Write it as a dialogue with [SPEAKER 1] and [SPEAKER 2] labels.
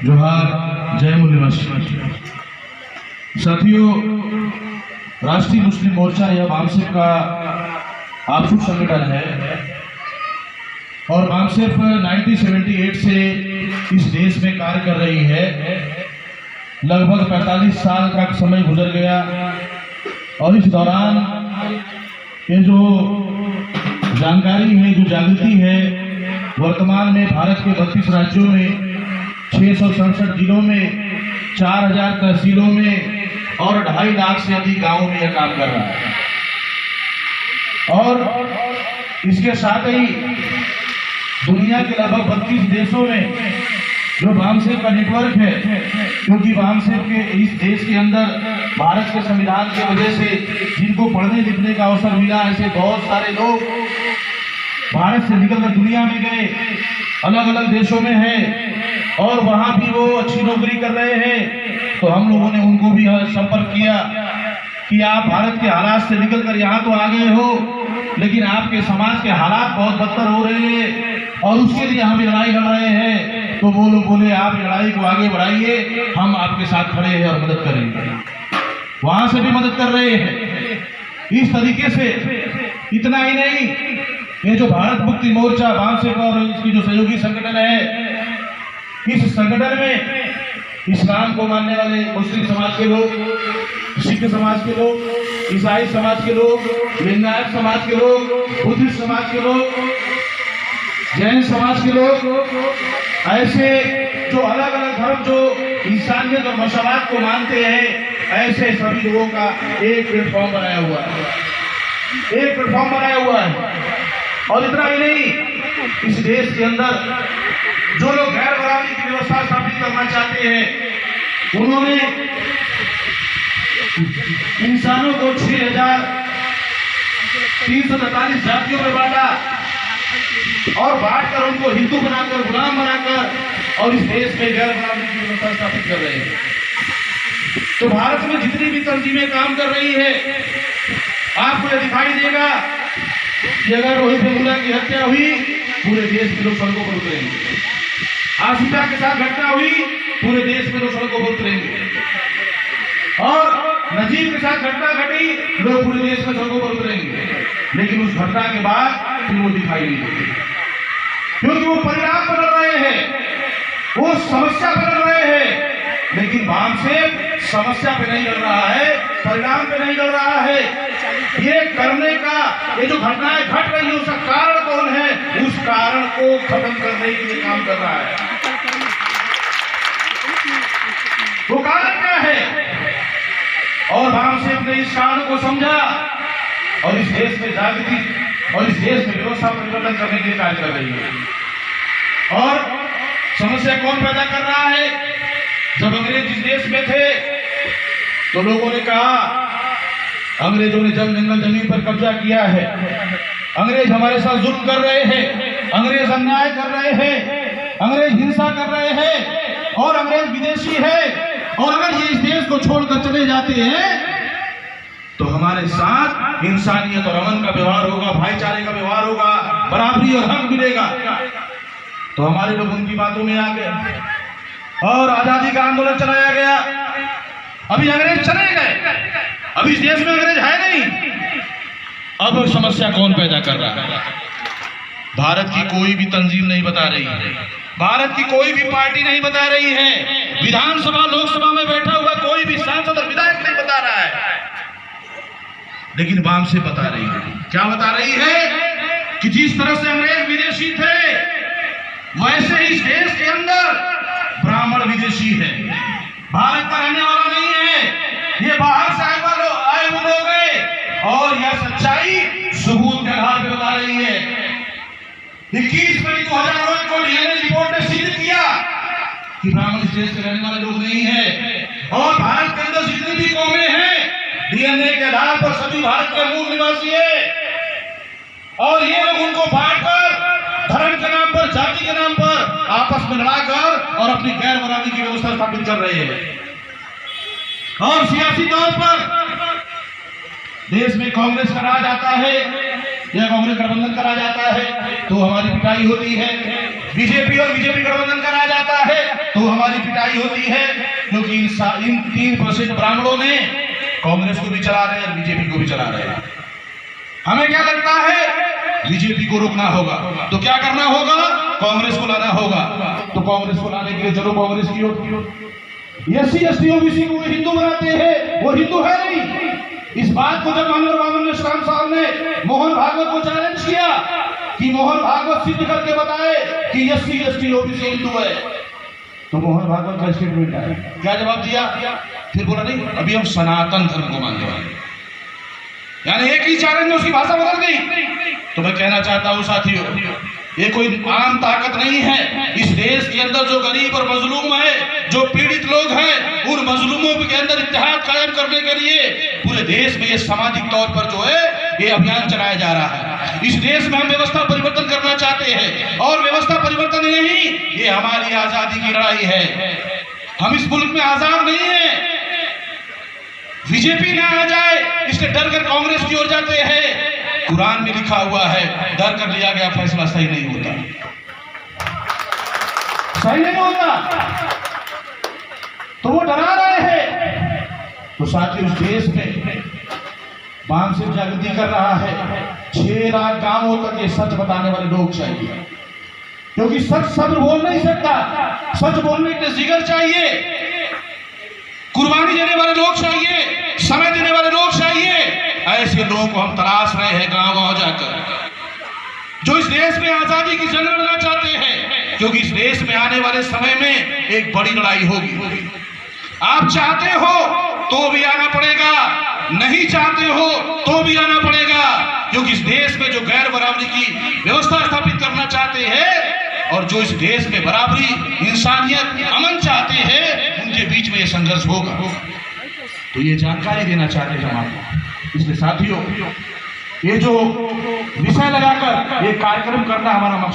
[SPEAKER 1] जोहार, जय मूल्यवश। साथियों, राष्ट्रीय मुस्लिम मोर्चा यह बामसेफ का आपसूक संगठन है और बामसेफ 1978 से इस देश में कार्य कर रही है। लगभग 45 साल का समय गुजर गया और इस दौरान ये जो जानकारी है, जो जागृति है, वर्तमान में भारत के 32 राज्यों में 667 जिलों में 4000 तहसीलों में और 2.5 लाख से अधिक गांवों में यह काम कर रहा है। और इसके साथ ही दुनिया के लगभग 32 देशों में जो बामसेफ का नेटवर्क है, क्योंकि बामसेफ के इस देश के अंदर भारत के संविधान की वजह से जिनको पढ़ने लिखने का अवसर मिला, ऐसे बहुत सारे लोग भारत से निकलकर दुनिया में गए, अलग अलग देशों में है और वहां भी वो अच्छी नौकरी कर रहे हैं। तो हम लोगों ने उनको भी संपर्क किया कि आप भारत के हालात से निकलकर यहाँ तो आ गए हो, लेकिन आपके समाज के हालात बहुत बदतर हो रहे हैं और उसके लिए हम लड़ाई लड़ रहे हैं। तो वो लोग बोले आप लड़ाई को आगे बढ़ाइए, हम आपके साथ खड़े हैं और मदद करेंगे। वहां से भी मदद कर रहे हैं। इस तरीके से इतना ही नहीं, ये जो भारत मुक्ति मोर्चा बामसेफ और इसकी जो सहयोगी संगठन है, इस संगठन में इस्लाम को मानने वाले मुस्लिम समाज के लोग, सिख समाज के लोग, ईसाई समाज के लोग, लिंगायत समाज के लोग, बुद्धिस्ट समाज के लोग, जैन समाज के लोग, ऐसे जो अलग अलग धर्म जो इंसानियत और मशावत को मानते हैं, ऐसे सभी लोगों का एक प्लेटफॉर्म बनाया हुआ है। और इतना ही नहीं, इस देश के अंदर जो लोग गैर बराबरी की व्यवस्था स्थापित करना चाहते हैं, उन्होंने इंसानों को 6343 जातियों में बांटा और बांटकर उनको हिंदू बनाकर, गुलाम बनाकर और इस देश में गैर बराबरी की व्यवस्था स्थापित कर रहे हैं। तो भारत में जितनी भी तंजीमें काम कर रही है, आपको यह दिखाई देगा कि अगर रोहित वेमुला की हत्या हुई, पूरे देश के लोग सड़कों पर उतरेंगे। आसिफा के साथ घटना हुई, पूरे देश में लोग सड़कों पर उतरेंगे। और नजीब के साथ घटना घटी, लोग पूरे देश में सड़कों पर उतरेंगे। लेकिन उस घटना के बाद फिर वो दिखाई नहीं देते, क्योंकि वो परिणाम बदल रहे हैं, वो समस्या बदल रहे हैं। लेकिन बामसेफ समस्या पे नहीं लड़ रहा है, परिणाम पे नहीं लड़ रहा है। ये करने का, ये जो घटनाएं घट रही है, उसका कारण कौन है, उस कारण को खत्म करने के लिए काम कर रहा है। वो कारण क्या है? और बामसेफ ने इस कारण को समझा और इस देश में जागृति और इस देश में व्यवस्था परिवर्तन करने के लिए कार्य कर रही है। और समस्या कौन पैदा कर रहा है? जब अंग्रेज इस देश में थे तो लोगों ने कहा अंग्रेजों ने जंगल जमीन पर कब्जा किया है, अंग्रेज हमारे साथ जुल्म कर रहे हैं, अंग्रेज अन्याय कर रहे हैं, अंग्रेज हिंसा कर रहे हैं और अंग्रेज विदेशी है। और अगर ये इस देश को छोड़कर चले जाते हैं तो हमारे साथ इंसानियत और अमन का व्यवहार होगा, भाईचारे का व्यवहार होगा, बराबरी और हक मिलेगा। तो हमारे लोग उनकी बातों में आ गए और आजादी का आंदोलन चलाया गया। अभी अंग्रेज चले गए, अभी इस देश में अंग्रेज है नहीं। अब समस्या कौन पैदा कर रहा है? भारत की कोई भी तंजीम नहीं बता रही है, भारत की कोई भी पार्टी नहीं बता रही है, विधानसभा लोकसभा में बैठा हुआ कोई भी सांसद और विधायक नहीं बता रहा है। लेकिन बामसेफ बता रही है। क्या बता रही है? कि जिस तरह से अंग्रेज विदेशी थे, वैसे ही इस देश के अंदर ब्राह्मण विदेशी है, भारत का रहने वाला नहीं है। ये बाहर से आए हुए लोग हैं और यह सच्चाई सबूत के आधार पर बता रही है। 21 मई 2009 को डीएनए रिपोर्ट ने सिद्ध किया कि ब्राह्मण इस देश के रहने वाले लोग नहीं है। और भारत के अंदर जितनी भी कौमें हैं, डीएनए के आधार पर सभी भारत के मूल निवासी है। और ये लोग उनको बांटकर धर्म के नाम पर, जाति के नाम पर आपस में लड़ाकर और अपनी गैर बराबरी की व्यवस्था स्थापित कर रहे हैं। और सियासी तौर पर देश में कांग्रेस का राज आता है, या कांग्रेस गठबंधन करा जाता है तो हमारी पिटाई होती है, बीजेपी और बीजेपी गठबंधन करा जाता है तो हमारी पिटाई होती है, क्योंकि इन 3% ब्राह्मणों ने कांग्रेस को भी चला रहे हैं, बीजेपी को भी चला रहे हैं। हमें क्या लगता है, बीजेपी को रोकना होगा तो क्या करना होगा, कांग्रेस को लाना होगा। तो कांग्रेस को लाने के लिए चलो कांग्रेस की ओर। SC ST OBC को हिंदू बनाते हैं, वो हिंदू है नहीं। इस बात को जब मानव बामन श्याम साहब ने मोहन भागवत को चैलेंज किया कि मोहन भागवत सिद्ध करके बताए कि SC ST OBC हिंदू है, तो मोहन भागवत का स्टेटमेंट आया, क्या जवाब दिया, फिर बोला नहीं अभी हम सनातन धर्म को मानने वाले, यानी एक ही चैलेंज में उसकी भाषा बदल गई। तो मैं कहना चाहता हूं साथियों, ये कोई आम ताकत नहीं है। इस देश के अंदर जो गरीब और मजलूम है, जो पीड़ित लोग हैं, उन मजलूमों के अंदर इत्तेहाद कायम करने के लिए पूरे देश में ये सामाजिक तौर पर जो है ये अभियान चलाया जा रहा है। इस देश में हम व्यवस्था परिवर्तन करना चाहते हैं, और व्यवस्था परिवर्तन नहीं, ये हमारी आजादी की लड़ाई है। हम इस मुल्क में आजाद नहीं है, बीजेपी ना आ जाए इसलिए डर कर कांग्रेस की ओर जाते हैं। कुरान में लिखा हुआ है, डर कर लिया गया फैसला सही नहीं होता, सही नहीं होता, तो वो डरा रहे हैं। तो साथियों, इस देश में बाम सिर्फ जागृति कर रहा है, 6 लाख गांवों तक ये सच बताने वाले लोग चाहिए, क्योंकि सच सब्र बोल नहीं सकता, सच बोलने के जिगर चाहिए, कुर्बानी देने वाले लोग चाहिए, समय देने वाले लोग चाहिए। ऐसे लोगों को हम तलाश रहे हैं गांव गांव जाकर, जो इस देश में आजादी की जंग लड़ना चाहते हैं, क्योंकि इस देश में आने वाले समय में एक बड़ी लड़ाई होगी। आप चाहते हो तो भी आना पड़ेगा, नहीं चाहते हो तो भी आना पड़ेगा, क्योंकि इस देश में जो गैर बराबरी की व्यवस्था स्थापित करना चाहते हैं और जो इस देश में बराबरी, इंसानियत, अमन चाहते हैं, उनके बीच में ये संघर्ष होगा। तो ये जानकारी देना चाहते हैं हम आपको। इसलिए साथियों, ये जो विषय लगाकर ये कार्यक्रम करना हमारा मकसद